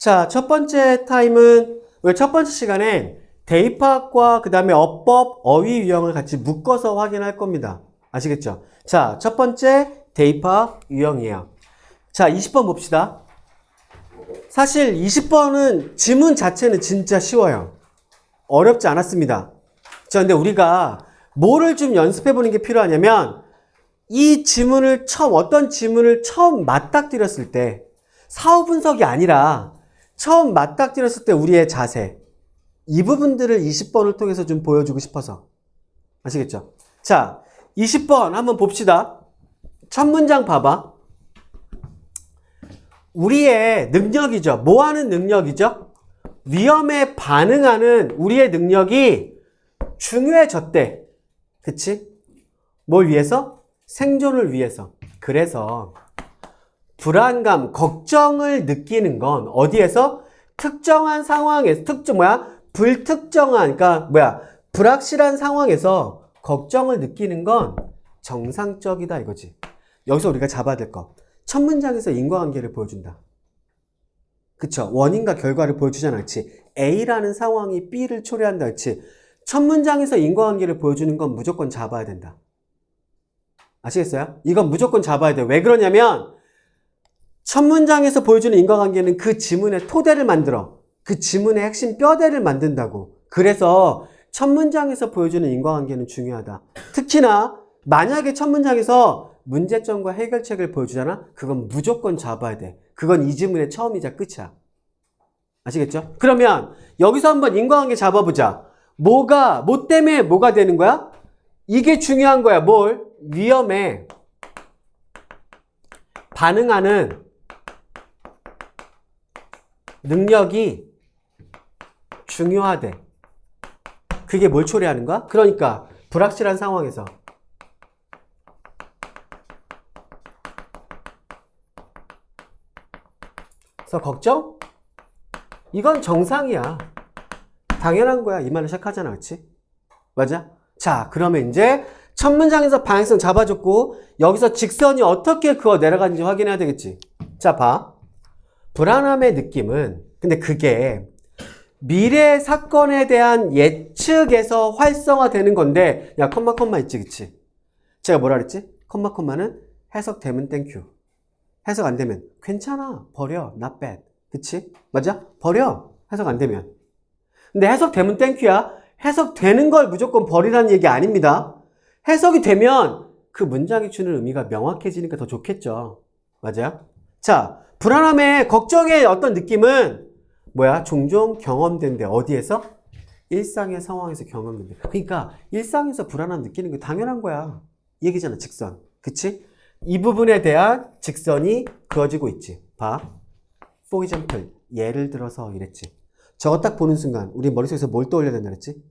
자, 첫 번째 타임은 우리 첫 번째 시간에 대입학과 그 다음에 어법, 어휘 유형을 같이 묶어서 확인할 겁니다. 아시겠죠? 자, 첫 번째 대입학 유형이에요. 자, 20번 봅시다. 사실 20번은 지문 자체는 진짜 쉬워요. 어렵지 않았습니다. 자, 근데 우리가 뭐를 좀 연습해 보는 게 필요하냐면 이 지문을 어떤 지문을 처음 맞닥뜨렸을 때 사후 분석이 아니라 처음 맞닥뜨렸을 때 우리의 자세, 이 부분들을 20번을 통해서 좀 보여주고 싶어서. 아시겠죠? 자, 20번 한번 봅시다. 첫 문장 봐봐. 우리의 능력이죠. 뭐 하는 능력이죠? 위험에 반응하는 우리의 능력이 중요해졌대. 그치? 뭘 위해서? 생존을 위해서. 그래서 불안감, 걱정을 느끼는 건 어디에서? 특정한 상황에서, 불특정한, 그러니까 불확실한 상황에서 걱정을 느끼는 건 정상적이다 이거지. 여기서 우리가 잡아야 될 거. 첫 문장에서 인과관계를 보여준다. 그쵸? 원인과 결과를 보여주잖아. 그치? A라는 상황이 B를 초래한다. 그치? 첫 문장에서 인과관계를 보여주는 건 무조건 잡아야 된다. 아시겠어요? 이건 무조건 잡아야 돼. 왜 그러냐면 첫 문장에서 보여주는 인과관계는 그 지문의 토대를 만들어. 그 지문의 핵심 뼈대를 만든다고. 그래서 첫 문장에서 보여주는 인과관계는 중요하다. 특히나 만약에 첫 문장에서 문제점과 해결책을 보여주잖아? 그건 무조건 잡아야 돼. 그건 이 지문의 처음이자 끝이야. 아시겠죠? 그러면 여기서 한번 인과관계 잡아보자. 뭐 때문에 뭐가 되는 거야? 이게 중요한 거야. 뭘? 위험에 반응하는 능력이 중요하대. 그게 뭘 초래하는 거야? 그러니까 불확실한 상황에서 걱정? 이건 정상이야. 당연한 거야. 이 말을 시작하잖아. 그치? 맞아? 자, 그러면 이제 첫 문장에서 방향성 잡아줬고 여기서 직선이 어떻게 그어 내려가는지 확인해야 되겠지. 자, 봐. 불안함의 느낌은 근데 그게 미래 사건에 대한 예측에서 활성화되는 건데 야, 컴마 있지, 그치? 제가 뭐라 그랬지? 컴마는 해석되면 땡큐. 해석 안 되면 괜찮아. 버려. not bad. 그치? 맞아? 버려. 해석 안 되면. 근데 해석되면 땡큐야. 해석되는 걸 무조건 버리라는 얘기 아닙니다. 해석이 되면 그 문장이 주는 의미가 명확해지니까 더 좋겠죠. 맞아요? 자, 불안함의 걱정의 어떤 느낌은 종종 경험된대. 어디에서? 일상의 상황에서 경험된대. 그러니까 일상에서 불안함 느끼는 게 당연한 거야. 이 얘기잖아, 직선. 그치? 이 부분에 대한 직선이 그어지고 있지. 봐. For example, 예를 들어서 이랬지. 저거 딱 보는 순간 우리 머릿속에서 뭘 떠올려야 된다 그랬지?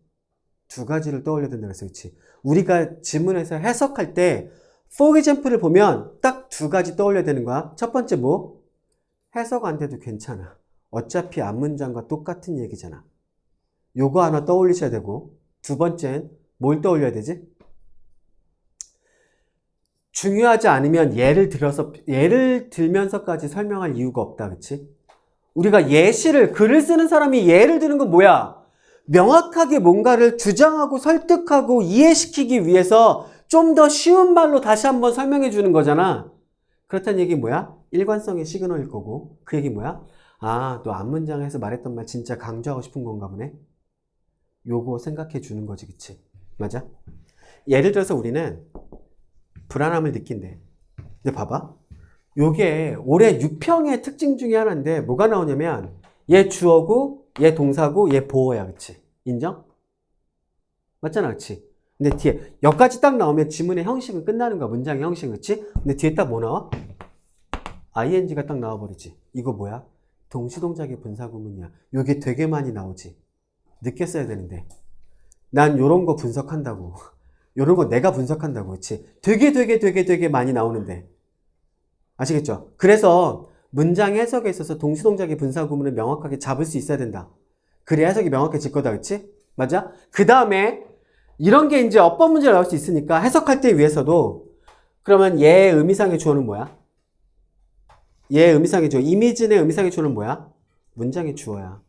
두 가지를 떠올려야 된다 그랬어. 그치? 우리가 지문에서 해석할 때 for example을 보면 딱 두 가지 떠올려야 되는 거야. 첫 번째 뭐? 해석 안 돼도 괜찮아. 어차피 앞문장과 똑같은 얘기잖아. 요거 하나 떠올리셔야 되고 두 번째는 뭘 떠올려야 되지? 중요하지 않으면 예를 들면서까지 설명할 이유가 없다. 그치? 우리가 글을 쓰는 사람이 예를 드는 건 뭐야? 명확하게 뭔가를 주장하고 설득하고 이해시키기 위해서 좀 더 쉬운 말로 다시 한번 설명해 주는 거잖아. 그렇다는 얘기 뭐야? 일관성의 시그널일 거고 그 얘기 뭐야? 아, 너 앞문장에서 말했던 말 진짜 강조하고 싶은 건가 보네? 요거 생각해 주는 거지. 그치? 맞아? 예를 들어서 우리는 불안함을 느낀대. 근데 봐봐. 요게 올해 6평의 특징 중에 하나인데 뭐가 나오냐면 얘 주어고 얘 동사고 얘 보어야. 그치? 인정? 맞잖아. 그치? 근데 뒤에 여기까지 딱 나오면 지문의 형식은 끝나는 거야. 문장의 형식은. 그치? 근데 뒤에 딱 뭐 나와? ing가 딱 나와버리지. 이거 뭐야? 동시동작의 분사구문이야. 요게 되게 많이 나오지. 늦게 써야 되는데 난 요런 거 분석한다고. 요런 거 내가 분석한다고. 그치? 되게 많이 나오는데 아시겠죠? 그래서 문장 해석에 있어서 동시동작의 분사구문을 명확하게 잡을 수 있어야 된다. 그래야 해석이 명확해질 거다. 그치? 맞아? 그 다음에 이런 게 이제 어법 문제로 나올 수 있으니까 해석할 때 위해서도 그러면 얘의 의미상의 주어는 뭐야? 얘의 의미상의 주어. 이미진의 의미상의 주어는 뭐야? 문장의 주어야.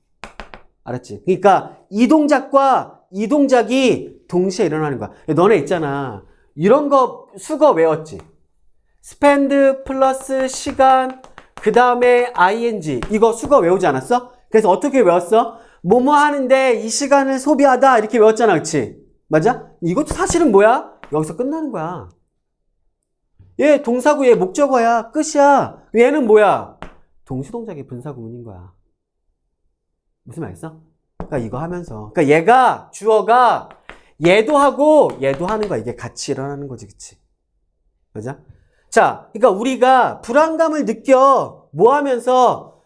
알았지? 그러니까 이 동작과 이 동작이 동시에 일어나는 거야. 너네 있잖아. 이런 거 수거 외웠지? spend 플러스 시간 그 다음에 ing 이거 수거 외우지 않았어? 그래서 어떻게 외웠어? 뭐뭐 하는데 이 시간을 소비하다 이렇게 외웠잖아. 그치? 맞아? 이것도 사실은 뭐야? 여기서 끝나는 거야. 얘 동사고 얘 목적어야. 끝이야. 얘는 뭐야? 동시동작의 분사구문인 거야. 무슨 말이었어? 그러니까 이거 하면서 그러니까 얘가 주어가 얘도 하고 얘도 하는 거야. 이게 같이 일어나는 거지. 그치? 맞아? 자, 그러니까 우리가 불안감을 느껴 뭐 하면서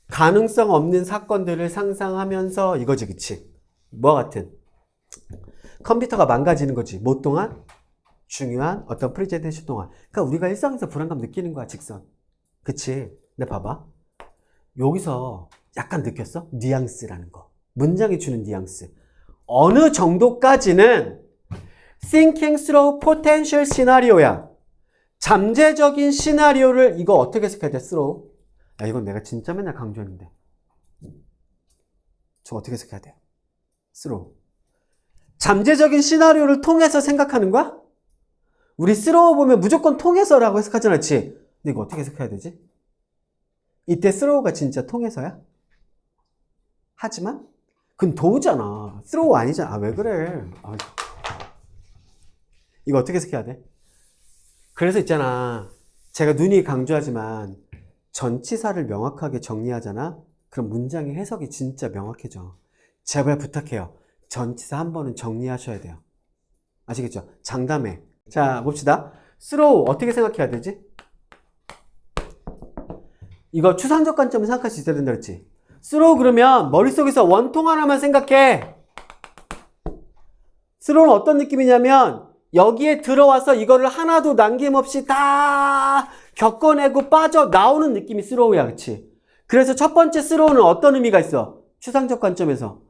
가능성 없는 사건들을 상상하면서 이거지. 그치? 뭐와 같은 컴퓨터가 망가지는 거지. 뭐 동안? 중요한 어떤 프레젠테이션 동안. 그러니까 우리가 일상에서 불안감 느끼는 거야. 직선. 그치? 근데 봐봐. 여기서 약간 느꼈어? 뉘앙스라는 거. 문장이 주는 뉘앙스. 어느 정도까지는 thinking through potential scenario야. 잠재적인 시나리오를 이거 어떻게 해석해야 돼? through. 야, 이건 내가 진짜 맨날 강조했는데. 저 어떻게 해석해야 돼? through. 잠재적인 시나리오를 통해서 생각하는 거야? 우리 through 보면 무조건 통해서라고 해석하잖아. 그치? 근데 이거 어떻게 해석해야 되지? 이때 through가 진짜 통해서야? 하지만 그건 도우잖아. through 아니잖아. 아, 왜 그래? 아, 이거 어떻게 해석해야 돼? 그래서 있잖아. 제가 누누이 강조하지만 전치사를 명확하게 정리하잖아. 그럼 문장의 해석이 진짜 명확해져. 제발 부탁해요. 전치사 한 번은 정리하셔야 돼요. 아시겠죠? 장담해. 자, 봅시다. through 어떻게 생각해야 되지? 이거 추상적 관점을 생각할 수 있어야 된다 그랬지? through 그러면 머릿속에서 원통 하나만 생각해. throw는 어떤 느낌이냐면 여기에 들어와서 이거를 하나도 남김없이 다 겪어내고 빠져나오는 느낌이 throw야. 그치? 그래서 첫 번째 throw는 어떤 의미가 있어? 추상적 관점에서.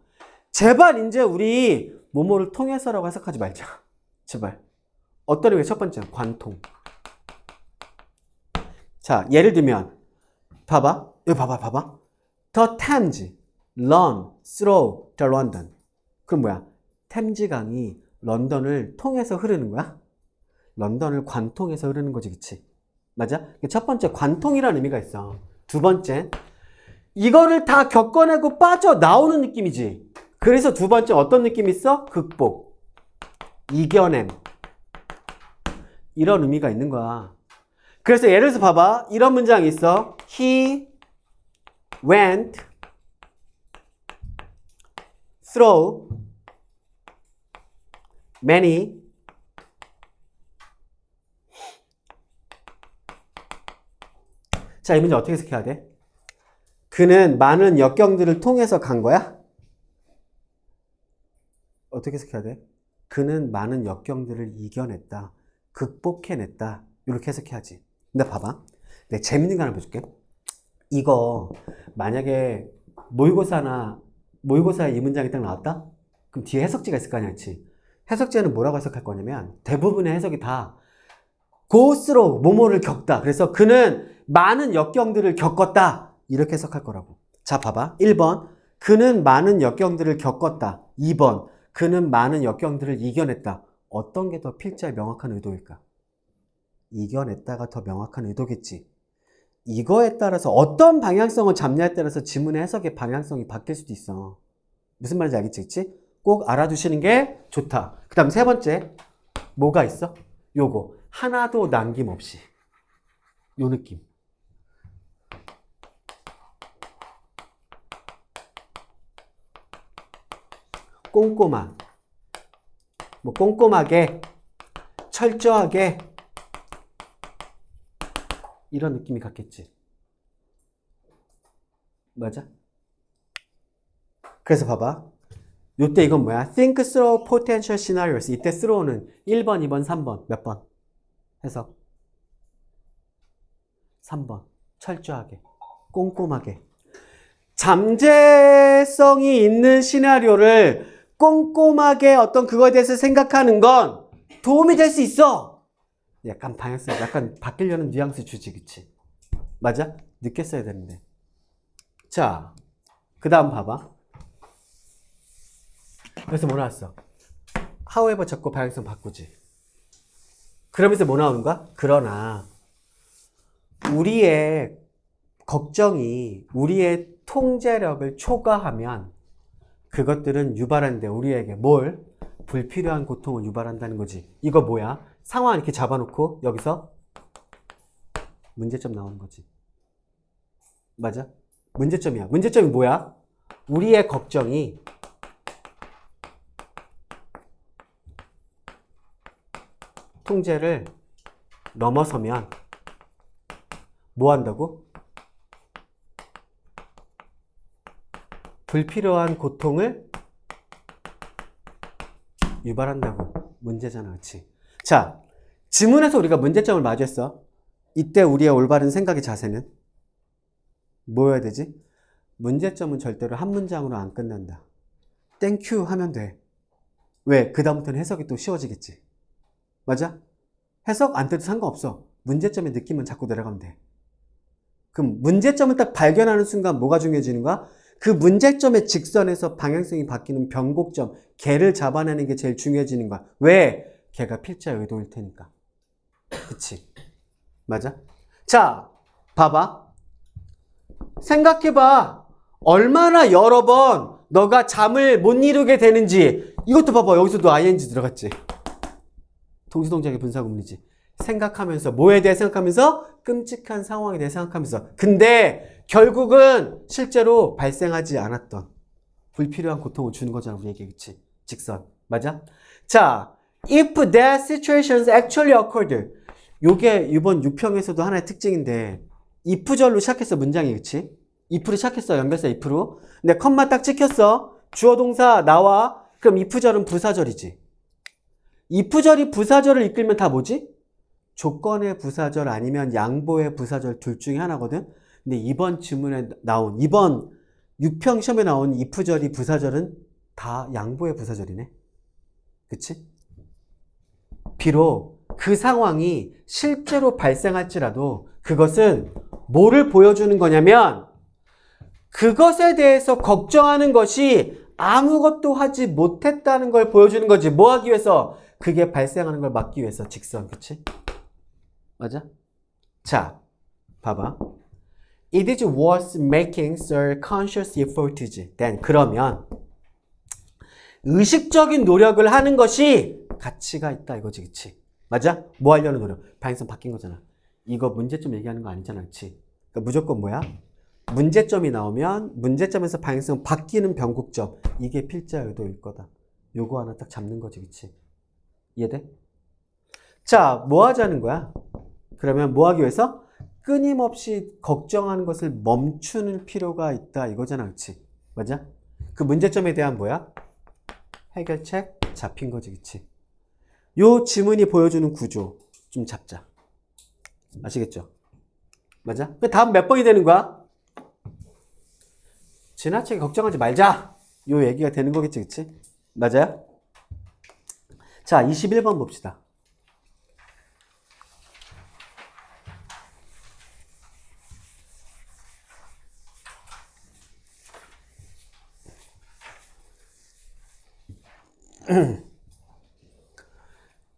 제발 이제 우리 뭐뭐를 통해서라고 해석하지 말자. 제발. 어떤 의미가 첫 번째? 관통. 자, 예를 들면 봐봐. 여기 봐봐. The Thames run through the London. 그럼 뭐야? 템즈강이 런던을 통해서 흐르는 거야? 런던을 관통해서 흐르는 거지, 그치? 맞아? 첫 번째, 관통이라는 의미가 있어. 두 번째, 이거를 다 겪어내고 빠져나오는 느낌이지. 그래서 두 번째 어떤 느낌이 있어? 극복, 이겨냄. 이런 의미가 있는 거야. 그래서 예를 들어서 봐봐. 이런 문장이 있어. He went through many 자, 이 문제 어떻게 해석해야 돼? 그는 많은 역경들을 통해서 간 거야? 어떻게 해석해야 돼? 그는 많은 역경들을 이겨냈다. 극복해냈다. 이렇게 해석해야지. 근데 봐봐. 내가 재밌는 거 하나 보여줄게. 이거 만약에 모의고사에 이 문장이 딱 나왔다? 그럼 뒤에 해석지가 있을 거 아니야, 그치? 해석지에는 뭐라고 해석할 거냐면 대부분의 해석이 다 go through, 뭐뭐를 겪다. 그래서 그는 많은 역경들을 겪었다. 이렇게 해석할 거라고. 자, 봐봐. 1번, 그는 많은 역경들을 겪었다. 2번, 그는 많은 역경들을 이겨냈다. 어떤 게 더 필자의 명확한 의도일까? 이겨냈다가 더 명확한 의도겠지. 이거에 따라서 어떤 방향성을 잡냐에 따라서 지문의 해석의 방향성이 바뀔 수도 있어. 무슨 말인지 알겠지? 그치? 꼭 알아두시는 게 좋다. 그 다음 세 번째, 뭐가 있어? 요거. 하나도 남김없이. 요 느낌. 꼼꼼한. 뭐 꼼꼼하게, 철저하게 이런 느낌이 같겠지. 맞아? 그래서 봐봐. 요때 이건 뭐야? Think through potential scenarios. 이때 throw는 1번, 2번, 3번. 몇 번? 해석. 3번. 철저하게. 꼼꼼하게. 잠재성이 있는 시나리오를 꼼꼼하게 어떤 그거에 대해서 생각하는 건 도움이 될 수 있어. 약간 방향성, 약간 바뀌려는 뉘앙스 주지, 그치? 맞아? 늦게 써야 되는데. 자, 그 다음 봐봐. 그래서 뭐 나왔어? however 찾고 방향성 바꾸지. 그러면서 뭐 나오는 거야? 그러나 우리의 걱정이 우리의 통제력을 초과하면 그것들은 유발한대. 우리에게 뭘? 불필요한 고통을 유발한다는 거지. 이거 뭐야? 상황 이렇게 잡아놓고 여기서 문제점 나오는 거지. 맞아? 문제점이야. 문제점이 뭐야? 우리의 걱정이 통제를 넘어서면 뭐 한다고? 불필요한 고통을 유발한다고. 문제잖아. 그치? 자, 지문에서 우리가 문제점을 마주했어. 이때 우리의 올바른 생각의 자세는 뭐여야 되지? 문제점은 절대로 한 문장으로 안 끝난다. 땡큐 하면 돼. 왜? 그 다음부터는 해석이 또 쉬워지겠지. 맞아? 해석 안 돼도 상관없어. 문제점의 느낌은 자꾸 내려가면 돼. 그럼 문제점을 딱 발견하는 순간 뭐가 중요해지는 거야? 그 문제점의 직선에서 방향성이 바뀌는 변곡점, 걔를 잡아내는 게 제일 중요해지는 거야. 왜? 걔가 필자의 의도일 테니까. 그치? 맞아? 자, 봐봐. 생각해봐. 얼마나 여러 번 너가 잠을 못 이루게 되는지. 이것도 봐봐. 여기서도 ing 들어갔지. 동시동작의 분사구문이지. 생각하면서, 뭐에 대해 생각하면서? 끔찍한 상황에 대해 생각하면서. 근데 결국은 실제로 발생하지 않았던 불필요한 고통을 주는 거잖아, 우리에게. 그치? 직선. 맞아? 자, if that situations actually occurred. 요게 이번 유평에서도 하나의 특징인데, if절로 시작했어, 문장이. 그치? if로 시작했어, 연결사 if로. 근데 컴마 딱 찍혔어. 주어 동사 나와. 그럼 if절은 부사절이지. if절이 부사절을 이끌면 다 뭐지? 조건의 부사절 아니면 양보의 부사절 둘 중에 하나거든. 근데 이번 지문에 나온, 이번 유평 시험에 나온 if절이 부사절은 다 양보의 부사절이네. 그치? 비록 그 상황이 실제로 발생할지라도 그것은 뭐를 보여주는 거냐면 그것에 대해서 걱정하는 것이 아무것도 하지 못했다는 걸 보여주는 거지. 뭐 하기 위해서? 그게 발생하는 걸 막기 위해서. 직선. 그치? 맞아? 자, 봐봐. It is worth making a conscious effort. then 그러면 의식적인 노력을 하는 것이 가치가 있다 이거지. 그치? 맞아? 뭐 하려는 노력? 방향성 바뀐 거잖아. 이거 문제점 얘기하는 거 아니잖아. 그치? 그러니까 무조건 뭐야? 문제점이 나오면 문제점에서 방향성 바뀌는 변곡점. 이게 필자 의도일 거다. 요거 하나 딱 잡는 거지. 그치? 이해돼? 자, 뭐 하자는 거야? 그러면 뭐 하기 위해서? 끊임없이 걱정하는 것을 멈추는 필요가 있다 이거잖아. 그치? 맞아? 그 문제점에 대한 뭐야? 해결책 잡힌 거지. 그치? 요 지문이 보여주는 구조 좀 잡자. 아시겠죠? 맞아? 다음 몇 번이 되는 거야? 지나치게 걱정하지 말자. 요 얘기가 되는 거겠지. 그치? 맞아요? 자, 21번 봅시다.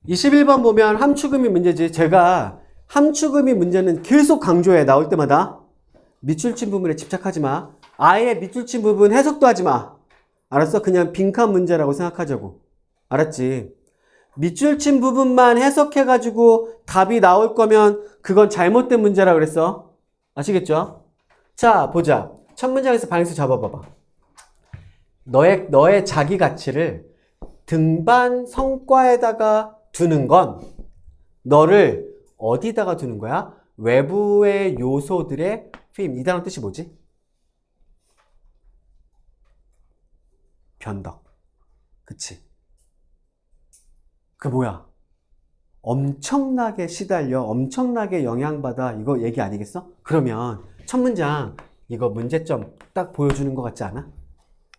(21번) 보면 함축음이 문제지. 제가 함축음이 문제는 계속 강조해. 나올 때마다 밑줄친 부분에 집착하지 마. 아예 밑줄친 부분 해석도 하지 마. 알았어? 그냥 빈칸 문제라고 생각하자고. 알았지? 밑줄친 부분만 해석해가지고 답이 나올 거면 그건 잘못된 문제라 그랬어. 아시겠죠? 자, 보자. 첫 문장에서 방향수 잡아봐봐. 너의 자기 가치를 등반 성과에다가 두는 건 너를 어디다가 두는 거야? 외부의 요소들의 힘. 이 단어 뜻이 뭐지? 변덕. 그치? 그 뭐야? 엄청나게 시달려, 엄청나게 영향받아. 이거 얘기 아니겠어? 그러면 첫 문장 이거 문제점 딱 보여주는 것 같지 않아?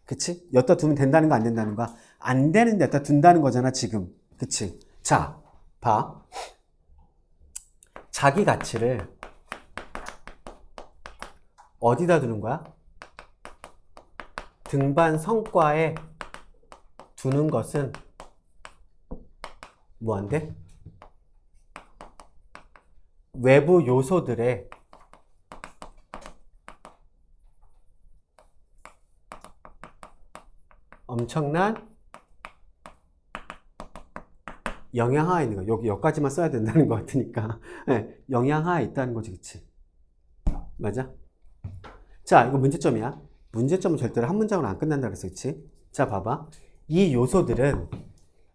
그치? 여기다 두면 된다는 거 안 된다는 거야? 안 되는데 여기다 둔다는 거잖아 지금. 그치? 자, 봐. 자기 가치를 어디다 두는 거야? 등반 성과에 두는 것은 뭐한데? 외부 요소들의 엄청난 영향하에 있는 거. 여기까지만 써야 된다는 것 같으니까. 네, 영향하에 있다는 거지, 그치? 맞아? 자, 이거 문제점이야. 문제점은 절대로 한 문장으로 안 끝난다 그랬어, 그치? 자, 봐봐. 이 요소들은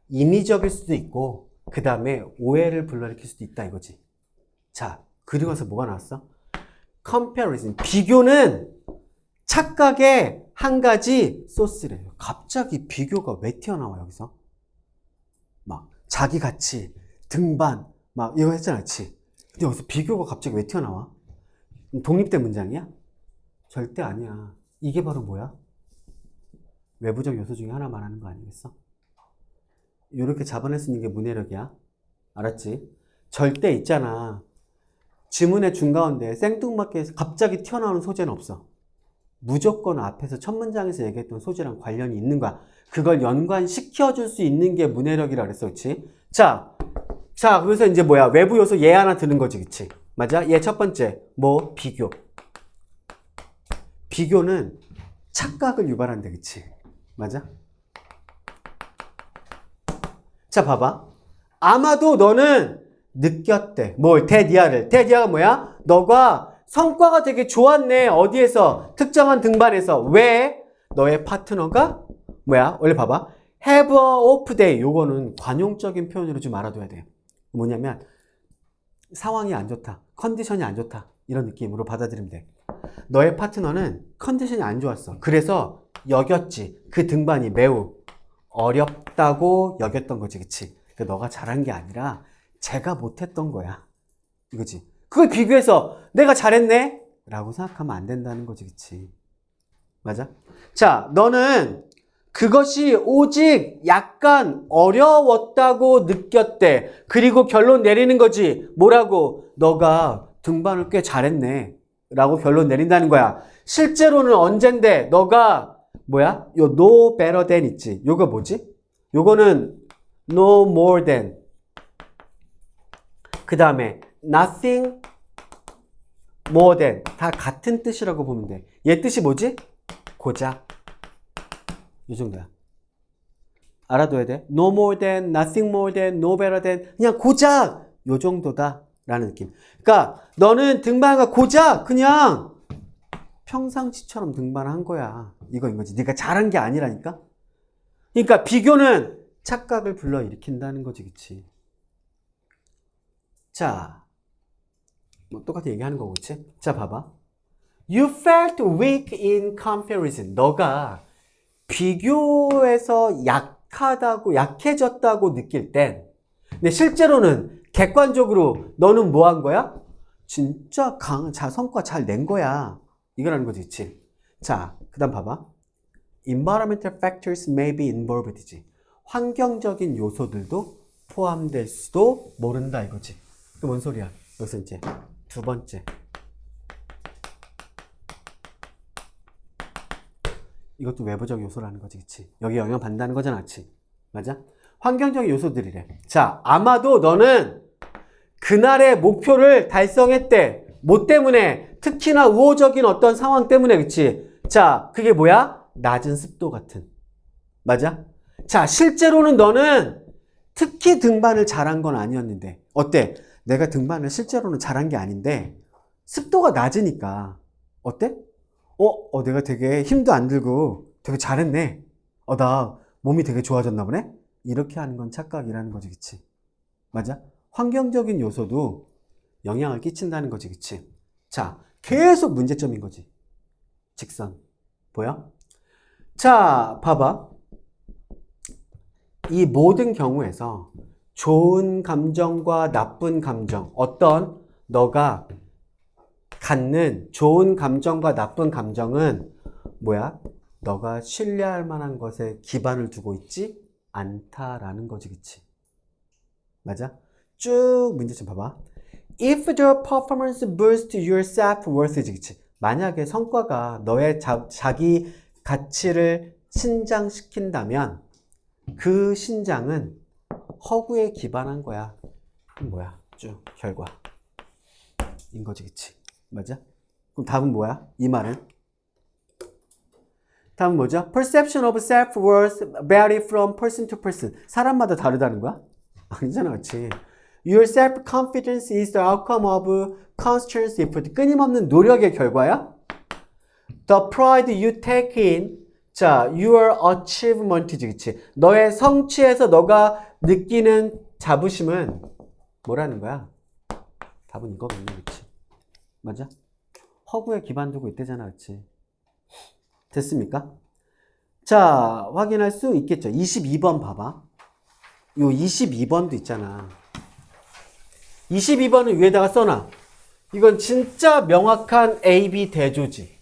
임의적일 수도 있고, 그 다음에 오해를 불러일으킬 수도 있다, 이거지. 자, 그리고 나서 뭐가 나왔어? comparison. 비교는 착각의 한 가지 소스래요. 갑자기 비교가 왜 튀어나와, 여기서? 막, 자기 가치, 등반, 막, 이거 했잖아, 그치? 근데 여기서 비교가 갑자기 왜 튀어나와? 독립된 문장이야? 절대 아니야. 이게 바로 뭐야? 외부적 요소 중에 하나 말하는 거 아니겠어? 이렇게 잡아낼 수 있는 게 문해력이야. 알았지? 절대 있잖아. 지문의 중가운데 생뚱맞게 갑자기 튀어나오는 소재는 없어. 무조건 앞에서 첫 문장에서 얘기했던 소재랑 관련이 있는 거야. 그걸 연관시켜줄 수 있는 게 문해력이라 그랬어, 그치? 자, 그래서 이제 뭐야? 외부 요소 얘 하나 드는 거지, 그치? 맞아? 얘 첫 번째, 뭐? 비교. 비교는 착각을 유발한다, 그치? 맞아? 자, 봐봐. 아마도 너는 느꼈대. 뭘? 대디아를. 대디아가 뭐야? 너가 성과가 되게 좋았네. 어디에서? 특정한 등반에서. 왜? 너의 파트너가 뭐야? 원래 봐봐. have a off day. 요거는 관용적인 표현으로 좀 알아둬야 돼. 뭐냐면 상황이 안 좋다. 컨디션이 안 좋다. 이런 느낌으로 받아들이면 돼. 너의 파트너는 컨디션이 안 좋았어. 그래서 여겼지. 그 등반이 매우 어렵다고 여겼던 거지. 그치? 그러니까 너가 잘한 게 아니라 제가 못했던 거야. 이거지. 그걸 비교해서 내가 잘했네? 라고 생각하면 안 된다는 거지. 그치? 맞아? 자, 너는 그것이 오직 약간 어려웠다고 느꼈대. 그리고 결론 내리는 거지. 뭐라고? 너가 등반을 꽤 잘했네. 라고 결론 내린다는 거야. 실제로는 언젠데 너가 뭐야? 요 no better than 있지. 요거 뭐지? 요거는 no more than. 그 다음에 nothing more than. 다 같은 뜻이라고 보면 돼. 얘 뜻이 뭐지? 고작. 이 정도야. 알아둬야 돼. No more than, nothing more than, no better than. 그냥 고작 요 정도다 라는 느낌. 그러니까 너는 등반가 고작 그냥 평상시처럼 등반한 거야. 이거인 거지. 네가 잘한 게 아니라니까. 그러니까 비교는 착각을 불러일으킨다는 거지. 그치? 자, 뭐 똑같이 얘기하는 거고, 그치? 자, 봐봐. You felt weak in comparison. 너가 비교에서 약해졌다고 느낄 땐, 근데 실제로는 객관적으로 너는 뭐 한 거야? 진짜 성과 잘 낸 거야. 이거라는 거지, 그치? 자, 그 다음 봐봐. Environmental factors may be involved이지. 환경적인 요소들도 포함될 수도 모른다, 이거지. 그 뭔 소리야? 여기서 이제 두 번째. 이것도 외부적 요소라는 거지, 그치? 여기 영향받는다는 거잖아, 그치? 맞아? 환경적 요소들이래. 자, 아마도 너는 그날의 목표를 달성했대. 뭐 때문에? 특히나 우호적인 어떤 상황 때문에, 그치? 자, 그게 뭐야? 낮은 습도 같은. 맞아? 자, 실제로는 너는 특히 등반을 잘한 건 아니었는데. 어때? 내가 등반을 실제로는 잘한 게 아닌데, 습도가 낮으니까. 어때? 내가 되게 힘도 안 들고 되게 잘했네. 나 몸이 되게 좋아졌나 보네? 이렇게 하는 건 착각이라는 거지, 그치? 맞아? 환경적인 요소도 영향을 끼친다는 거지, 그치? 자, 계속 문제점인 거지. 직선. 보여? 자, 봐봐. 이 모든 경우에서 좋은 감정과 나쁜 감정, 어떤 너가 갖는 좋은 감정과 나쁜 감정은 뭐야? 너가 신뢰할 만한 것에 기반을 두고 있지 않다라는 거지, 그치? 맞아? 쭉 문제점 봐봐. If the performance boosts your self-worth지, 그치? 만약에 성과가 너의 자기 가치를 신장시킨다면 그 신장은 허구에 기반한 거야. 뭐야? 쭉 결과. 인 거지, 그치? 맞아? 그럼 답은 뭐야? 이 말은? 답은 뭐죠? Perception of self-worth vary from person to person. 사람마다 다르다는 거야? 아니잖아, 그치? Your self-confidence is the outcome of conscious effort. 끊임없는 노력의 결과야? The pride you take in, 자, your achievement이지, 그치? 너의 성취에서 너가 느끼는 자부심은 뭐라는 거야? 답은 이거겠네, 그치? 맞아? 허구에 기반 두고 있대잖아, 그치? 됐습니까? 자, 확인할 수 있겠죠? 22번 봐봐. 요 22번도 있잖아. 22번은 위에다가 써놔. 이건 진짜 명확한 A-B 대조지.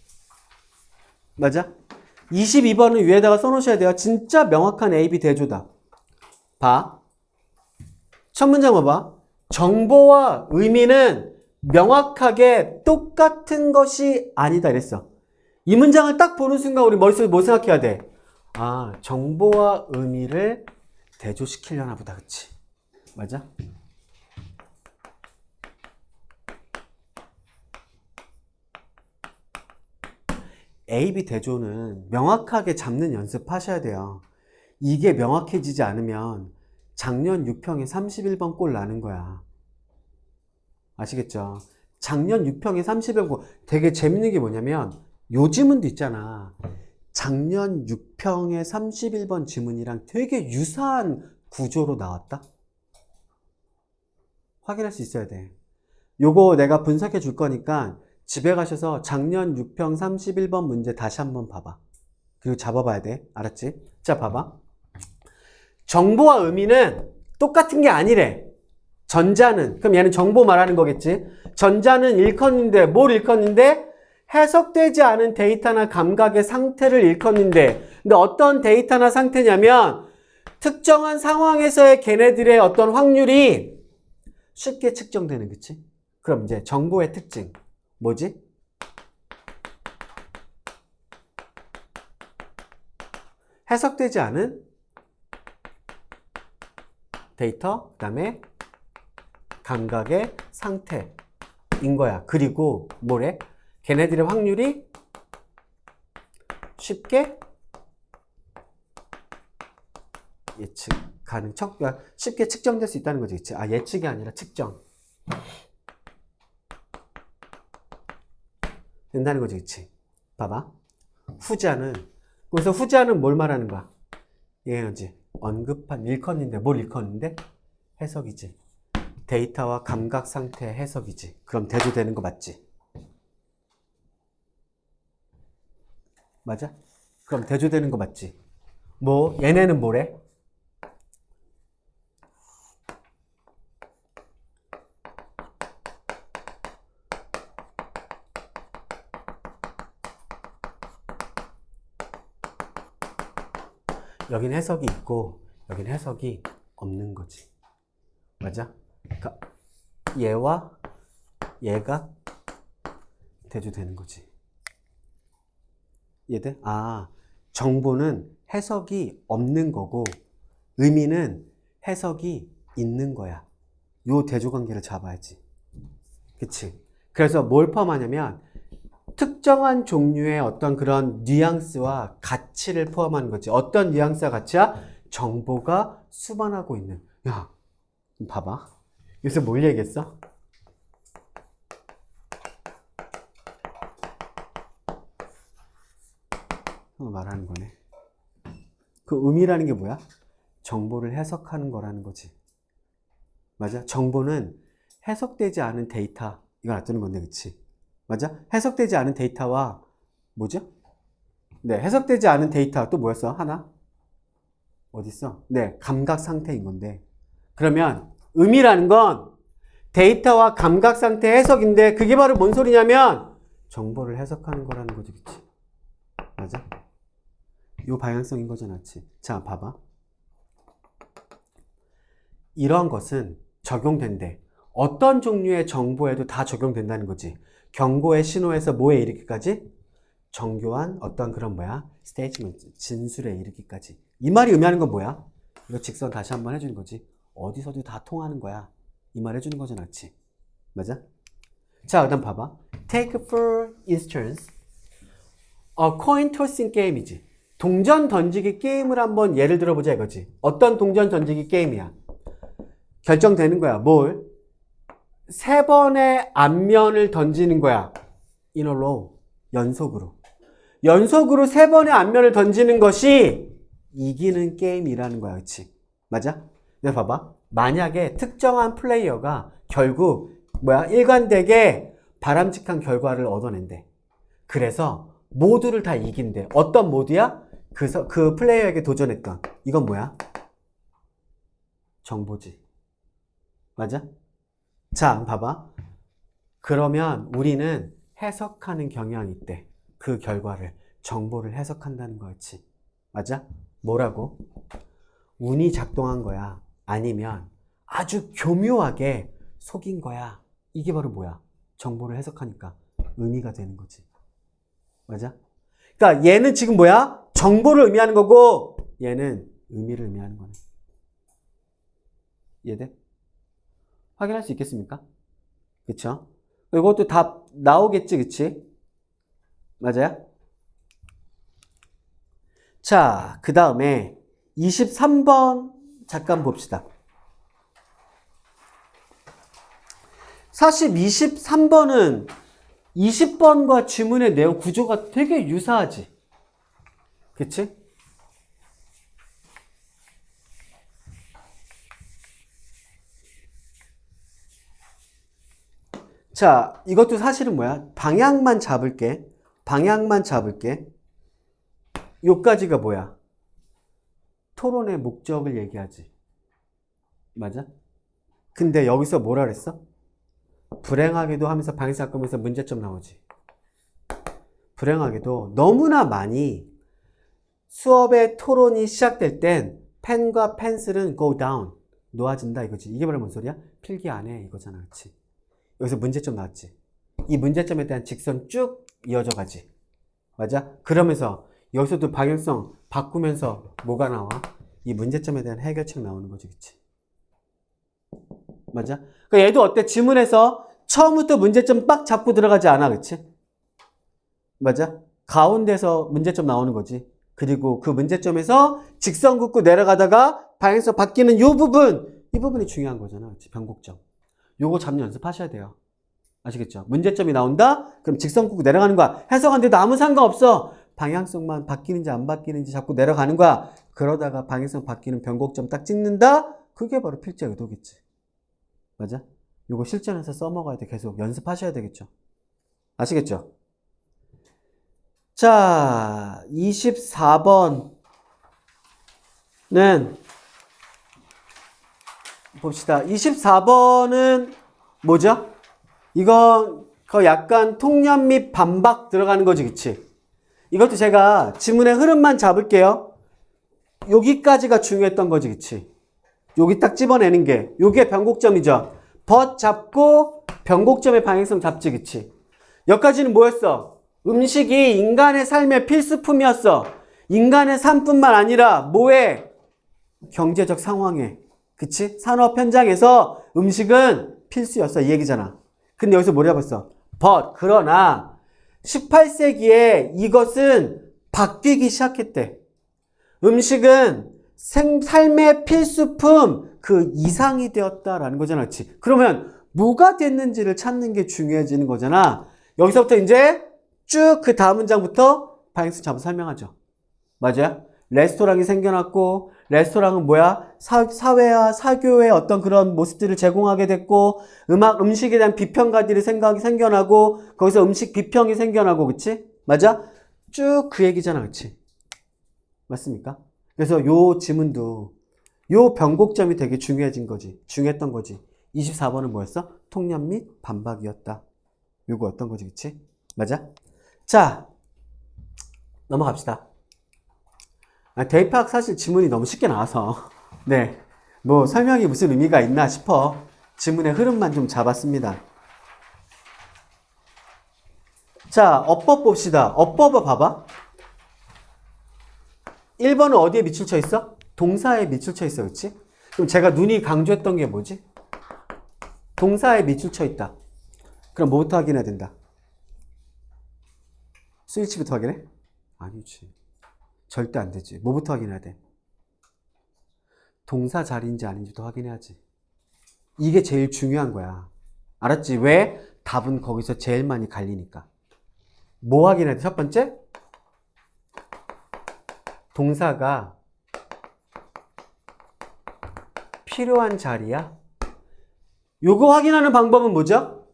맞아? 22번은 위에다가 써놓으셔야 돼요. 진짜 명확한 A-B 대조다. 봐. 첫 문장 봐봐. 정보와 의미는 명확하게 똑같은 것이 아니다 이랬어. 이 문장을 딱 보는 순간 우리 머릿속에 뭐 생각해야 돼? 아, 정보와 의미를 대조시키려나 보다. 그치? 맞아? A-B 대조는 명확하게 잡는 연습하셔야 돼요. 이게 명확해지지 않으면 작년 6평에 31번 꼴 나는 거야. 아시겠죠? 작년 6평에 31번 되게 재밌는 게 뭐냐면 요 지문도 있잖아. 작년 6평에 31번 지문이랑 되게 유사한 구조로 나왔다? 확인할 수 있어야 돼. 요거 내가 분석해 줄 거니까 집에 가셔서 작년 6평 31번 문제 다시 한번 봐봐. 그리고 잡아봐야 돼. 알았지? 자, 봐봐. 정보와 의미는 똑같은 게 아니래. 전자는, 그럼 얘는 정보 말하는 거겠지? 전자는 일컫는데, 뭘 일컫는데? 해석되지 않은 데이터나 감각의 상태를 일컫는데, 근데 어떤 데이터나 상태냐면, 특정한 상황에서의 걔네들의 어떤 확률이 쉽게 측정되는, 그치? 그럼 이제 정보의 특징. 뭐지? 해석되지 않은 데이터, 그 다음에 감각의 상태인 거야. 그리고 뭐래? 걔네들의 확률이 쉽게 예측 가능, 쉽게 측정될 수 있다는 거지. 그치? 아, 예측이 아니라 측정. 된다는 거지, 그치? 봐봐. 후자는, 그래서 후자는 뭘 말하는 거야? 얘지. 언급한, 일컫는데, 뭘 일컫는데? 해석이지. 데이터와 감각 상태의 해석이지. 그럼 대조되는 거 맞지? 맞아? 그럼 대조되는 거 맞지? 뭐, 얘네는 뭐래? 여긴 해석이 있고 여긴 해석이 없는 거지. 맞아? 그러니까 얘와 얘가 대조되는 거지. 이해돼? 아, 정보는 해석이 없는 거고 의미는 해석이 있는 거야. 요 대조관계를 잡아야지. 그치? 그래서 뭘 포함하냐면 특정한 종류의 어떤 그런 뉘앙스와 가치를 포함하는 거지. 어떤 뉘앙스와 가치야? 정보가 수반하고 있는. 야, 봐봐. 여기서 뭘 얘기했어? 말하는 거네. 그 의미라는 게 뭐야? 정보를 해석하는 거라는 거지. 맞아? 정보는 해석되지 않은 데이터. 이거 놔두는 건데, 그치? 맞아? 해석되지 않은 데이터와 뭐죠? 네, 해석되지 않은 데이터 또 뭐였어? 하나? 어딨어? 네, 감각 상태인 건데. 그러면 의미라는 건 데이터와 감각 상태 해석인데 그게 바로 뭔 소리냐면 정보를 해석하는 거라는 거지, 그치? 맞아? 요 방향성인 거잖아, 그치? 자, 봐봐. 이런 것은 적용된대. 어떤 종류의 정보에도 다 적용된다는 거지. 경고의 신호에서 뭐에 이르기까지? 정교한 어떤 그런 뭐야? 스테이트먼트, 진술에 이르기까지. 이 말이 의미하는 건 뭐야? 이거 직선 다시 한번 해주는 거지. 어디서도 다 통하는 거야. 이 말 해주는 거잖아, 그치? 맞아? 자, 그 다음 봐봐. Take for instance, coin tossing 게임이지. 동전 던지기 게임을 한번 예를 들어보자 이거지. 어떤 동전 던지기 게임이야? 결정되는 거야. 뭘? 3번의 앞면을 던지는 거야. In a row. 연속으로. 연속으로 3번의 앞면을 던지는 것이 이기는 게임이라는 거야. 그치? 맞아? 내가 봐봐. 만약에 특정한 플레이어가 결국 뭐야? 일관되게 바람직한 결과를 얻어낸대. 그래서 모두를 다 이긴대. 어떤 모드야? 그 플레이어에게 도전했던. 이건 뭐야? 정보지. 맞아? 자, 봐봐. 그러면 우리는 해석하는 경향이 있대. 그 결과를. 정보를 해석한다는 거였지. 맞아? 뭐라고? 운이 작동한 거야. 아니면 아주 교묘하게 속인 거야. 이게 바로 뭐야? 정보를 해석하니까 의미가 되는 거지. 맞아? 그러니까 얘는 지금 뭐야? 정보를 의미하는 거고 얘는 의미를 의미하는 거네. 이해돼? 확인할 수 있겠습니까? 그쵸? 이것도 다 나오겠지, 그치? 맞아요? 자, 그 다음에 23번 잠깐 봅시다. 사실 23번은 20번과 지문의 내용 구조가 되게 유사하지. 그치? 자, 이것도 사실은 뭐야? 방향만 잡을게. 방향만 잡을게. 요까지가 뭐야? 토론의 목적을 얘기하지. 맞아? 근데 여기서 뭐라 그랬어? 불행하게도 하면서 방향성 바꾸면서 문제점 나오지. 불행하게도 너무나 많이 수업의 토론이 시작될 땐 펜과 펜슬은 go down, 놓아진다 이거지. 이게 바로 뭔 소리야? 필기 안 해 이거잖아. 그치? 여기서 문제점 나왔지. 이 문제점에 대한 직선 쭉 이어져 가지. 맞아? 그러면서 여기서도 방향성 바꾸면서 뭐가 나와? 이 문제점에 대한 해결책 나오는 거지. 그치? 맞아? 그러니까 얘도 어때? 지문에서 처음부터 문제점 빡 잡고 들어가지 않아. 그치? 맞아? 가운데서 문제점 나오는 거지. 그리고 그 문제점에서 직선 긋고 내려가다가 방향성 바뀌는 이 부분이 중요한 거잖아. 그치? 변곡점. 요거 잡는 연습하셔야 돼요. 아시겠죠? 문제점이 나온다? 그럼 직선 긋고 내려가는 거야. 해석하는데도 아무 상관없어. 방향성만 바뀌는지 안 바뀌는지 자꾸 내려가는 거야. 그러다가 방향성 바뀌는 변곡점 딱 찍는다? 그게 바로 필제 의도겠지. 맞아? 요거 실전에서 써먹어야 돼. 계속 연습하셔야 되겠죠. 아시겠죠? 자, 24번은 봅시다. 24번은 뭐죠? 이건 약간 통념 및 반박 들어가는 거지, 그치? 이것도 제가 지문의 흐름만 잡을게요. 여기까지가 중요했던 거지, 그치? 여기 딱 집어내는 게, 요게 변곡점이죠. 벗 잡고 변곡점의 방향성 잡지, 그치? 여기까지는 뭐였어? 음식이 인간의 삶의 필수품이었어. 인간의 삶뿐만 아니라 뭐에? 경제적 상황에. 그치? 산업 현장에서 음식은 필수였어. 이 얘기잖아. 근데 여기서 뭐라고 했어? But, 그러나 18세기에 이것은 바뀌기 시작했대. 음식은 삶의 필수품 그 이상이 되었다라는 거잖아. 그치? 그러면 뭐가 됐는지를 찾는 게 중요해지는 거잖아. 여기서부터 이제 쭉 그 다음 문장부터 방향성 잡아서 설명하죠. 맞아요? 레스토랑이 생겨났고, 레스토랑은 뭐야? 사회와 사교의 어떤 그런 모습들을 제공하게 됐고, 음식에 대한 비평가들이 생각이 생겨나고, 거기서 음식 비평이 생겨나고, 그치? 맞아? 쭉 그 얘기잖아, 그치? 맞습니까? 그래서 요 지문도, 요 변곡점이 되게 중요했던 거지. 24번은 뭐였어? 통념 및 반박이었다. 요거 어떤 거지, 그치? 맞아? 자, 넘어갑시다. 대입학 사실 지문이 너무 쉽게 나와서 네, 뭐 설명이 무슨 의미가 있나 싶어 지문의 흐름만 좀 잡았습니다. 자, 어법 봅시다. 어법을 봐봐. 1번은 어디에 밑줄 쳐 있어? 동사에 밑줄 쳐 있어, 그치? 그럼 제가 눈이 강조했던 게 뭐지? 동사에 밑줄 쳐 있다. 그럼 뭐부터 확인해야 된다? 스위치부터 확인해? 아니지. 절대 안 되지. 뭐부터 확인해야 돼? 동사 자리인지 아닌지도 확인해야지. 이게 제일 중요한 거야. 알았지? 왜? 답은 거기서 제일 많이 갈리니까. 뭐 확인해야 돼? 첫 번째? 동사가 필요한 자리야? 요거 확인하는 방법은 뭐죠?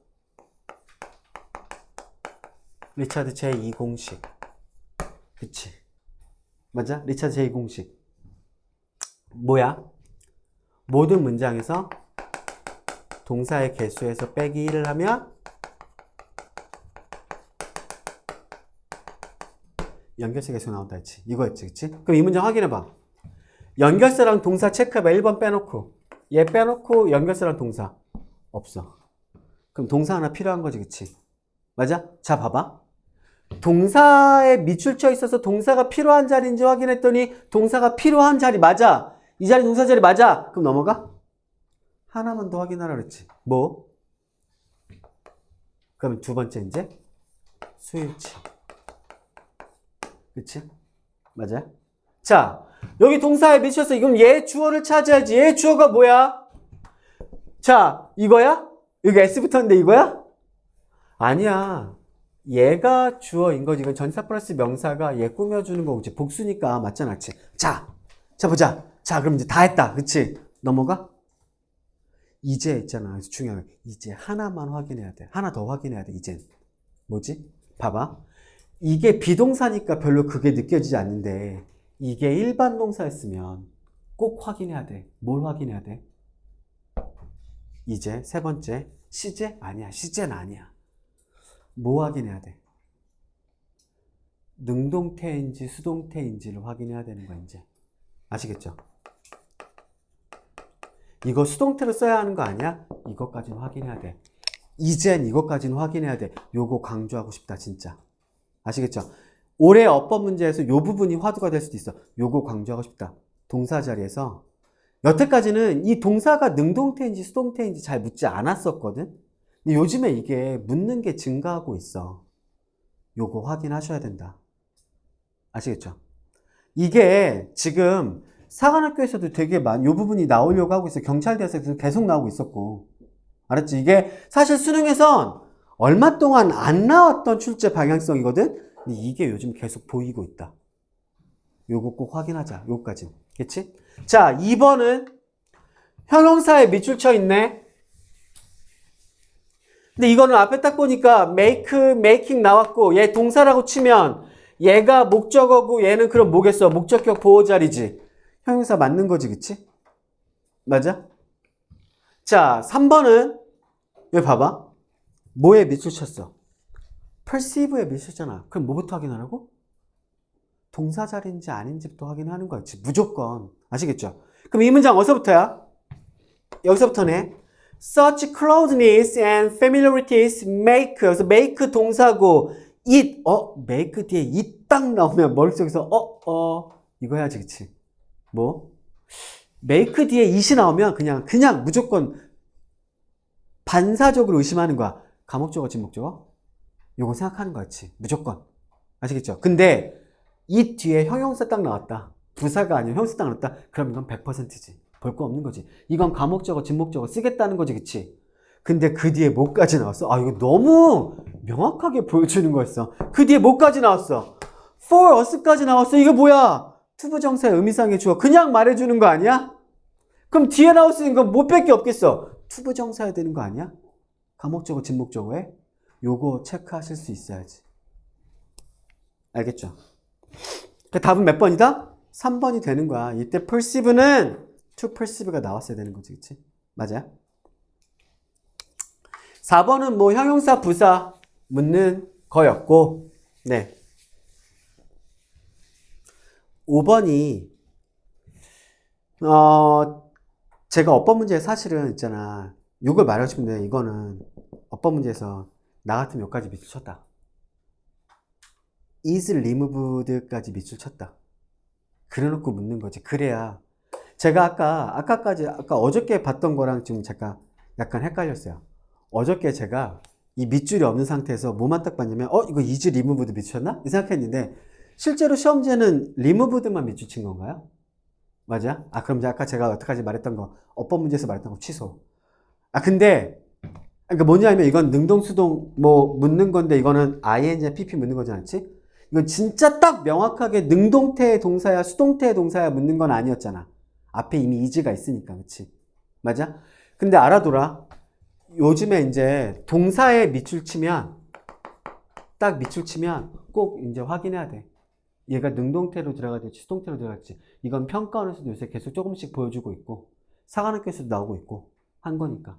리차드 제2 공식. 그치? 맞아? 리차드 제2 공식. 뭐야? 모든 문장에서 동사의 개수에서 빼기 1을 하면 연결세 개수 나온다 했지. 이거였지, 그치? 그럼 이 문장 확인해봐. 연결세랑 동사 체크해봐. 1번 빼놓고. 얘 빼놓고 연결세랑 동사. 없어. 그럼 동사 하나 필요한 거지, 그치? 맞아? 자, 봐봐. 동사에 밑줄 쳐 있어서 동사가 필요한 자리인지 확인했더니 동사가 필요한 자리 맞아. 이 자리 동사 자리 맞아. 그럼 넘어가? 하나만 더 확인하라 그랬지. 뭐? 그럼 두 번째 이제 스위치. 그치? 맞아? 자, 여기 동사에 미쳤어. 그럼 얘 주어를 찾아야지. 얘 주어가 뭐야? 자, 이거야? 여기 S 붙었는데 이거야? 아니야. 얘가 주어인 거지. 이건 전사 플러스 명사가 얘 꾸며주는 거지. 복수니까 맞잖아, 그치? 자, 보자. 자, 그럼 이제 다 했다. 그치? 넘어가? 이제 있잖아. 그래서 중요한 거. 이제 하나만 확인해야 돼. 하나 더 확인해야 돼, 이젠. 뭐지? 봐봐. 이게 비동사니까 별로 그게 느껴지지 않는데 이게 일반 동사였으면 꼭 확인해야 돼. 뭘 확인해야 돼? 이제 세 번째. 시제? 아니야. 시제는 아니야. 뭐 확인해야 돼? 능동태인지 수동태인지를 확인해야 되는 거야, 이제. 아시겠죠? 이거 수동태로 써야 하는 거 아니야? 이것까지는 확인해야 돼. 이젠 이것까지는 확인해야 돼. 요거 강조하고 싶다, 진짜. 아시겠죠? 올해 어법 문제에서 요 부분이 화두가 될 수도 있어. 요거 강조하고 싶다. 동사 자리에서. 여태까지는 이 동사가 능동태인지 수동태인지 잘 묻지 않았었거든? 근데 요즘에 이게 묻는 게 증가하고 있어. 요거 확인하셔야 된다. 아시겠죠? 이게 지금 사관학교에서도 되게 요 부분이 나오려고 하고 있어. 경찰대에서도 계속 나오고 있었고. 알았지? 이게 사실 수능에선 얼마 동안 안 나왔던 출제 방향성이거든? 근데 이게 요즘 계속 보이고 있다. 요거 꼭 확인하자. 요거까지. 그치? 자, 2번은 형용사에 밑줄 쳐 있네. 근데 이거는 앞에 딱 보니까 make, making 나왔고 얘 동사라고 치면 얘가 목적어고 얘는 그럼 뭐겠어? 목적격 보호자리지. 형용사 맞는 거지, 그치? 맞아? 자, 3번은 여기 봐봐. 뭐에 밑줄 쳤어? perceive에 밑줄 쳤잖아. 그럼 뭐부터 확인하라고? 동사 자리인지 아닌지부터 확인하는 거야. 무조건. 아시겠죠? 그럼 이 문장 어디서부터야? 여기서부터네. Such closeness and familiarities make. 여기서 make 동사고 it. make 뒤에 it 딱 나오면 머릿속에서 이거 해야지, 그치? 뭐? make 뒤에 it이 나오면 그냥 무조건 반사적으로 의심하는 거야. 감목적어, 진목적어? 요거 생각하는 거야, 그치? 무조건. 아시겠죠? 근데 이 뒤에 형용사 딱 나왔다. 부사가 아니면 형용사 딱 나왔다. 그럼 이건 100%지. 볼 거 없는 거지. 이건 감목적어, 진목적어 쓰겠다는 거지, 그치? 근데 그 뒤에 뭐까지 나왔어? 아, 이거 너무 명확하게 보여주는 거였어. 그 뒤에 뭐까지 나왔어? for us까지 나왔어. 이거 뭐야? 투부정사의 의미상의 주어. 그냥 말해주는 거 아니야? 그럼 뒤에 나올 수 있는 건 뭐 밖에 없겠어? 투부정사야 되는 거 아니야? 감목적어, 진목적어에? 요거 체크하실 수 있어야지. 알겠죠? 그 답은 몇 번이다? 3번이 되는 거야. 이때 perceive는 to perceive가 나왔어야 되는 거지, 그치? 맞아요? 4번은 뭐 형용사, 부사 묻는 거였고, 네. 5번이 제가 어법 문제 사실은 있잖아. 이걸 말하고 싶은데 이거는 어법 문제에서 나 같으면 여기까지 밑을 쳤다. is removed까지 밑줄 쳤다. 그래놓고 묻는 거지. 그래야 제가 아까 어저께 봤던 거랑 지금 제가 약간 헷갈렸어요. 어저께 제가 이 밑줄이 없는 상태에서 뭐만 딱 봤냐면 이거 is removed 밑줄 쳤나? 이 생각했는데 실제로 시험지에는 removed만 밑줄 친 건가요? 맞아? 그럼 아까 제가 어떡하지 말했던 거 어법 문제에서 말했던 거 취소. 근데 그러니까 뭐냐면 이건 능동수동 뭐 묻는 건데 이거는 ing, pp 묻는 거지 않지? 이건 진짜 딱 명확하게 능동태의 동사야 수동태의 동사야 묻는 건 아니었잖아. 앞에 이미 is가 있으니까. 그치? 맞아? 근데 알아둬라. 요즘에 이제 동사에 밑줄 치면 딱 밑줄 치면 꼭 이제 확인해야 돼. 얘가 능동태로 들어갈지 수동태로 들어갈지. 이건 평가원에서도 요새 계속 조금씩 보여주고 있고 사관학교에서도 나오고 있고 한 거니까.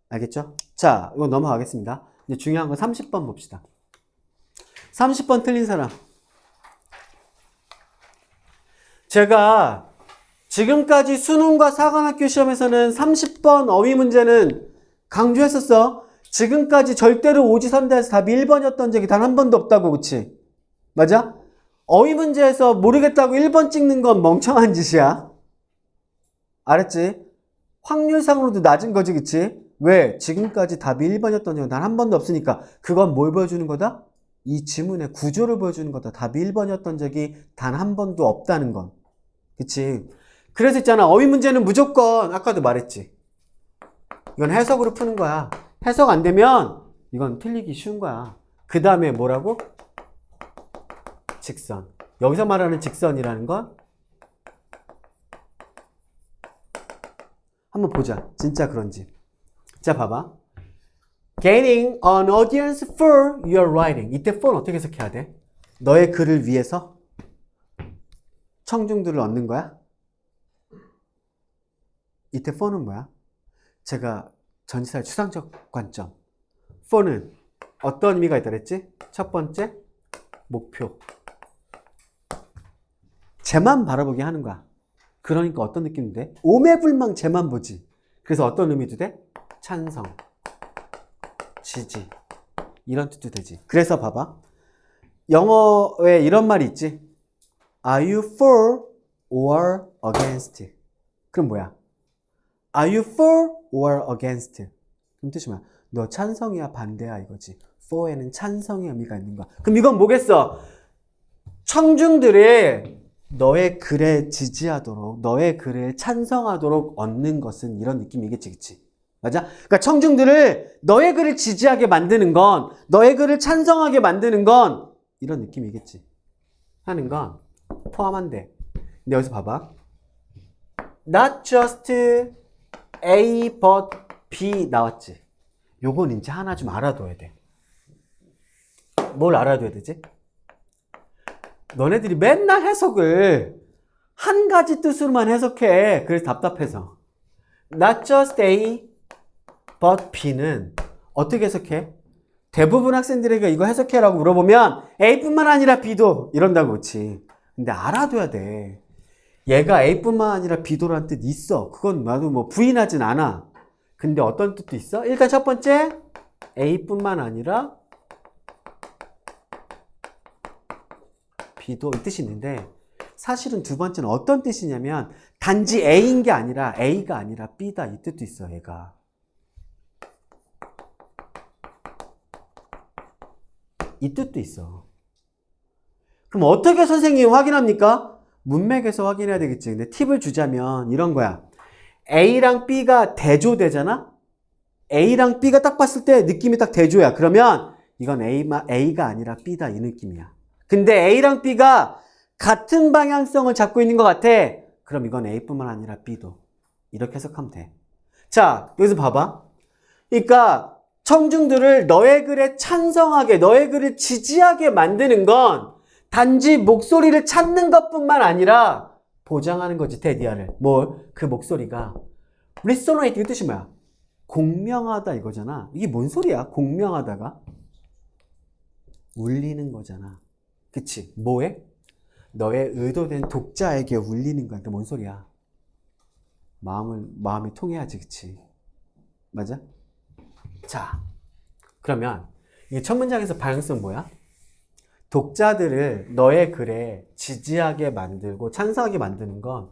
알겠죠? 자, 이거 넘어가겠습니다. 이제 중요한 거 30번 봅시다. 30번 틀린 사람. 제가 지금까지 수능과 사관학교 시험에서는 30번 어휘 문제는 강조했었어. 지금까지 절대로 오지선다에서 답이 1번이었던 적이 단 한 번도 없다고. 그치? 맞아? 어휘 문제에서 모르겠다고 1번 찍는 건 멍청한 짓이야. 알았지? 확률상으로도 낮은 거지. 그치? 왜? 지금까지 답이 1번이었던 적은 단 한 번도 없으니까. 그건 뭘 보여주는 거다? 이 지문의 구조를 보여주는 거다. 답이 1번이었던 적이 단 한 번도 없다는 건. 그치? 그래서 있잖아. 어휘 문제는 무조건 아까도 말했지. 이건 해석으로 푸는 거야. 해석 안 되면 이건 틀리기 쉬운 거야. 그 다음에 뭐라고? 직선. 여기서 말하는 직선이라는 건 한번 보자. 진짜 그런지. 자, 봐봐. Gaining an audience for your writing. 이때 for는 어떻게 해석해야 돼? 너의 글을 위해서 청중들을 얻는 거야? 이때 for는 뭐야? 제가 전치사의 추상적 관점. for는 어떤 의미가 있다 그랬지? 첫 번째, 목표. 쟤만 바라보게 하는 거야. 그러니까 어떤 느낌이 돼? 오매불망 쟤만 보지. 그래서 어떤 의미도 돼? 찬성, 지지, 이런 뜻도 되지. 그래서 봐봐. 영어에 이런 말이 있지. Are you for or against? 그럼 뭐야? Are you for or against? 그럼 뜻이 뭐야? 너 찬성이야 반대야 이거지. for에는 찬성의 의미가 있는 거야. 그럼 이건 뭐겠어? 청중들이 너의 글에 지지하도록, 너의 글에 찬성하도록 얻는 것은 이런 느낌이겠지, 그치? 맞아? 그러니까 청중들을 너의 글을 지지하게 만드는 건, 너의 글을 찬성하게 만드는 건 이런 느낌이겠지. 하는 건 포함한데. 근데 여기서 봐봐. Not just A but B 나왔지. 요건 이제 하나 좀 알아둬야 돼. 뭘 알아둬야 되지? 너네들이 맨날 해석을 한 가지 뜻으로만 해석해. 그래서 답답해서. Not just A, but B는 어떻게 해석해? 대부분 학생들에게 이거 해석해라고 물어보면 A뿐만 아니라 B도 이런다고. 그렇지. 근데 알아둬야 돼. 얘가 A뿐만 아니라 B도라는 뜻 있어. 그건 나도 뭐 부인하진 않아. 근데 어떤 뜻도 있어? 일단 첫 번째, A뿐만 아니라 B도 이 뜻이 있는데 사실은 두 번째는 어떤 뜻이냐면 단지 A인 게 아니라 A가 아니라 B다 이 뜻도 있어. 얘가 이 뜻도 있어. 그럼 어떻게 선생님이 확인합니까? 문맥에서 확인해야 되겠지. 근데 팁을 주자면 이런 거야. A랑 B가 대조되잖아? A랑 B가 딱 봤을 때 느낌이 딱 대조야. 그러면 이건 A가 아니라 B다 이 느낌이야. 근데 A랑 B가 같은 방향성을 잡고 있는 것 같아. 그럼 이건 A뿐만 아니라 B도. 이렇게 해석하면 돼. 자, 여기서 봐봐. 그러니까 청중들을 너의 글에 찬성하게, 너의 글을 지지하게 만드는 건 단지 목소리를 찾는 것뿐만 아니라 보장하는 거지, 테디아를. 뭘? 그 목소리가 resonate 이 뜻이 뭐야? 공명하다 이거잖아. 이게 뭔 소리야? 공명하다가 울리는 거잖아. 그치? 뭐해? 너의 의도된 독자에게 울리는 거야. 그러니까 뭔 소리야? 마음이 통해야지, 그치? 맞아? 자, 그러면 이 첫 문장에서 방향성 뭐야? 독자들을 너의 글에 지지하게 만들고 찬성하게 만드는 건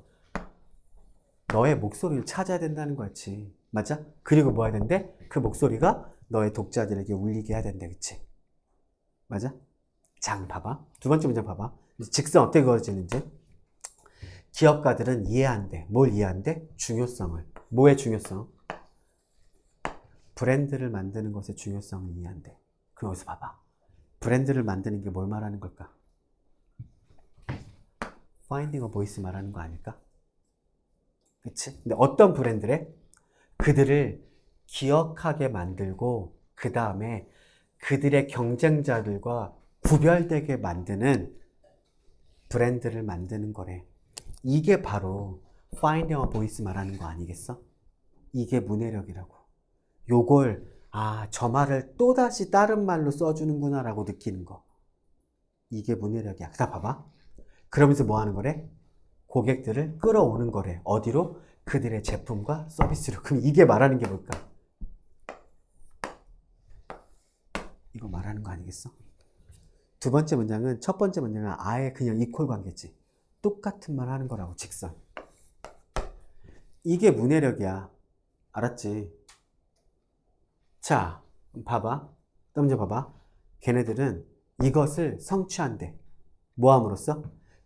너의 목소리를 찾아야 된다는 거지. 맞아? 그리고 뭐 해야 된대? 그 목소리가 너의 독자들에게 울리게 해야 된대. 그치? 맞아? 자, 그럼 봐봐. 두 번째 문장 봐봐. 직선 어떻게 그어지는지. 기업가들은 이해한대. 뭘 이해한대? 중요성을. 뭐의 중요성? 브랜드를 만드는 것의 중요성을 이해한대. 그럼 여기서 봐봐. 브랜드를 만드는 게 뭘 말하는 걸까? Finding a voice 말하는 거 아닐까? 그치? 근데 어떤 브랜드래? 그들을 기억하게 만들고 그 다음에 그들의 경쟁자들과 구별되게 만드는 브랜드를 만드는 거래. 이게 바로 Finding a voice 말하는 거 아니겠어? 이게 문해력이라고. 요걸 저 말을 또다시 다른 말로 써주는구나 라고 느끼는 거. 이게 문해력이야. 자, 봐봐. 그러면서 뭐 하는 거래? 고객들을 끌어오는 거래. 어디로? 그들의 제품과 서비스로. 그럼 이게 말하는 게 뭘까? 이거 말하는 거 아니겠어? 두 번째 문장은, 첫 번째 문장은 아예 그냥 이퀄 관계지. 똑같은 말 하는 거라고, 직선. 이게 문해력이야. 알았지? 자, 봐봐. 먼저 봐봐. 걔네들은 이것을 성취한대. 뭐 함으로써?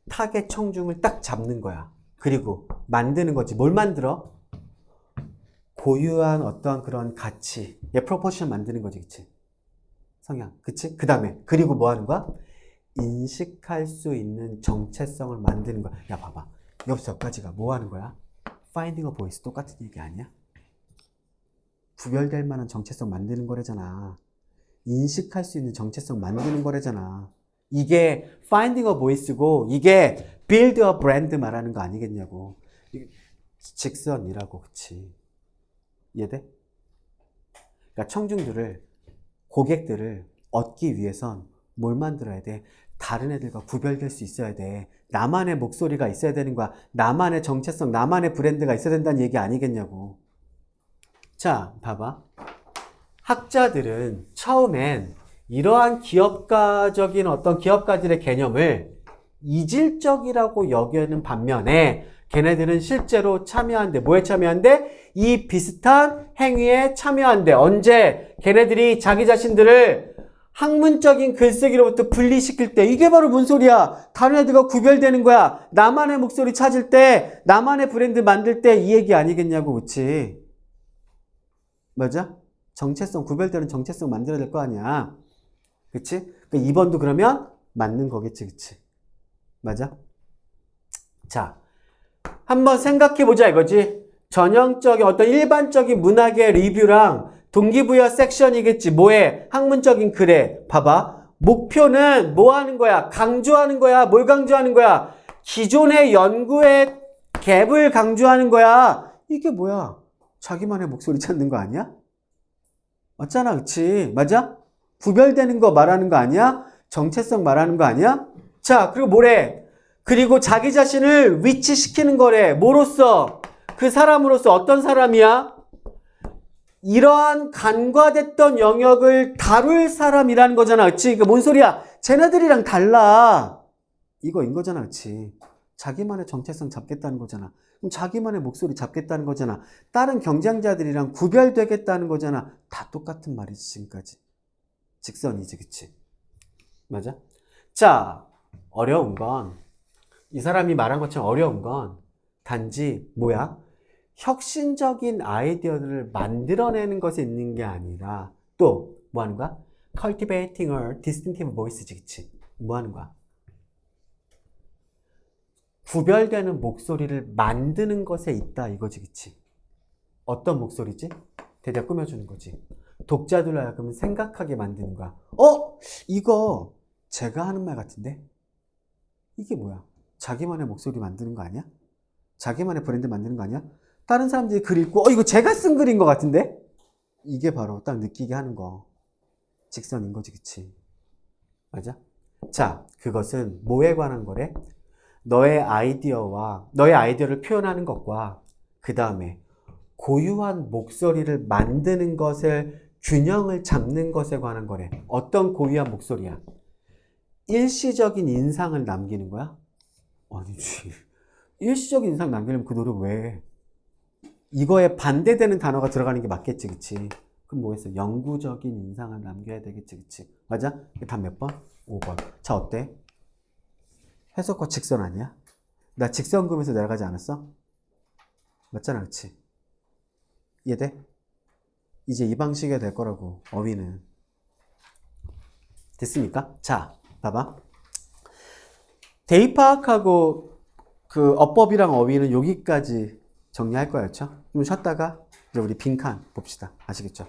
타겟 청중을 딱 잡는 거야. 그리고 만드는 거지. 뭘 만들어? 고유한 어떤 그런 가치. 프로포션 만드는 거지. 그치? 성향. 그치? 그 다음에, 그리고 뭐 하는 거야? 인식할 수 있는 정체성을 만드는 거야. 야, 봐봐. 여기서까지가 뭐 하는 거야? Finding a voice. 똑같은 얘기 아니야? 구별될 만한 정체성 만드는 거래잖아. 인식할 수 있는 정체성 만드는 거래잖아. 이게 Finding a voice고 이게 Build a brand 말하는 거 아니겠냐고. 직선이라고. 그치? 이해돼? 그러니까 청중들을, 고객들을 얻기 위해선 뭘 만들어야 돼? 다른 애들과 구별될 수 있어야 돼. 나만의 목소리가 있어야 되는 거야. 나만의 정체성, 나만의 브랜드가 있어야 된다는 얘기 아니겠냐고. 자, 봐봐. 학자들은 처음엔 이러한 기업가적인 어떤 기업가들의 개념을 이질적이라고 여기는 반면에 걔네들은 실제로 참여한대. 뭐에 참여한대? 이 비슷한 행위에 참여한대. 언제? 걔네들이 자기 자신들을 학문적인 글쓰기로부터 분리시킬 때. 이게 바로 뭔 소리야? 다른 애들과 구별되는 거야. 나만의 목소리 찾을 때, 나만의 브랜드 만들 때 이 얘기 아니겠냐고. 그치? 맞아? 정체성, 구별되는 정체성 만들어야 될 거 아니야. 그치? 2번도 그러면 맞는 거겠지. 그치? 맞아? 자, 한번 생각해보자 이거지. 전형적인 어떤 일반적인 문학의 리뷰랑 동기부여 섹션이겠지. 뭐해? 학문적인 글에. 봐봐. 목표는 뭐 하는 거야? 강조하는 거야. 뭘 강조하는 거야? 기존의 연구의 갭을 강조하는 거야. 이게 뭐야? 자기만의 목소리 찾는 거 아니야? 맞잖아. 그치? 맞아? 구별되는 거 말하는 거 아니야? 정체성 말하는 거 아니야? 자, 그리고 뭐래? 그리고 자기 자신을 위치시키는 거래. 뭐로써? 그 사람으로서 어떤 사람이야? 이러한 간과됐던 영역을 다룰 사람이라는 거잖아. 그치? 그러니까 뭔 소리야? 쟤네들이랑 달라. 이거인 거잖아. 그치? 자기만의 정체성 잡겠다는 거잖아. 그럼 자기만의 목소리 잡겠다는 거잖아. 다른 경쟁자들이랑 구별되겠다는 거잖아. 다 똑같은 말이지, 지금까지. 직선이지, 그치? 맞아? 자, 어려운 건, 이 사람이 말한 것처럼 어려운 건 단지 뭐야? 혁신적인 아이디어들을 만들어내는 것에 있는 게 아니라 또 뭐 하는 거야? Cultivating a distinctive voice지, 그치? 뭐 하는 거야? 구별되는 목소리를 만드는 것에 있다 이거지, 그치? 어떤 목소리지? 대략 꾸며주는 거지. 독자들로 하여금 생각하게 만드는 거야. 이거 제가 하는 말 같은데? 이게 뭐야? 자기만의 목소리 만드는 거 아니야? 자기만의 브랜드 만드는 거 아니야? 다른 사람들이 글 읽고 이거 제가 쓴 글인 것 같은데? 이게 바로 딱 느끼게 하는 거. 직선인 거지, 그치? 맞아? 자, 그것은 뭐에 관한 거래? 너의 아이디어를 표현하는 것과 그 다음에 고유한 목소리를 만드는 것을 균형을 잡는 것에 관한 거래. 어떤 고유한 목소리야? 일시적인 인상을 남기는 거야? 아니지. 일시적인 인상 남기려면 그 노력 왜 해? 이거에 반대되는 단어가 들어가는 게 맞겠지, 그치? 그럼 뭐겠어? 영구적인 인상을 남겨야 되겠지, 그치? 맞아? 답 몇 번? 5번. 자, 어때? 해석과 직선 아니야? 나 직선 그으면서 내려가지 않았어? 맞잖아, 그치? 이해돼? 이제 이 방식이 될 거라고, 어휘는. 됐습니까? 자, 봐봐. 대입 파악하고 그 어법이랑 어휘는 여기까지 정리할 거였죠? 좀 쉬었다가 이제 우리 빈칸 봅시다. 아시겠죠?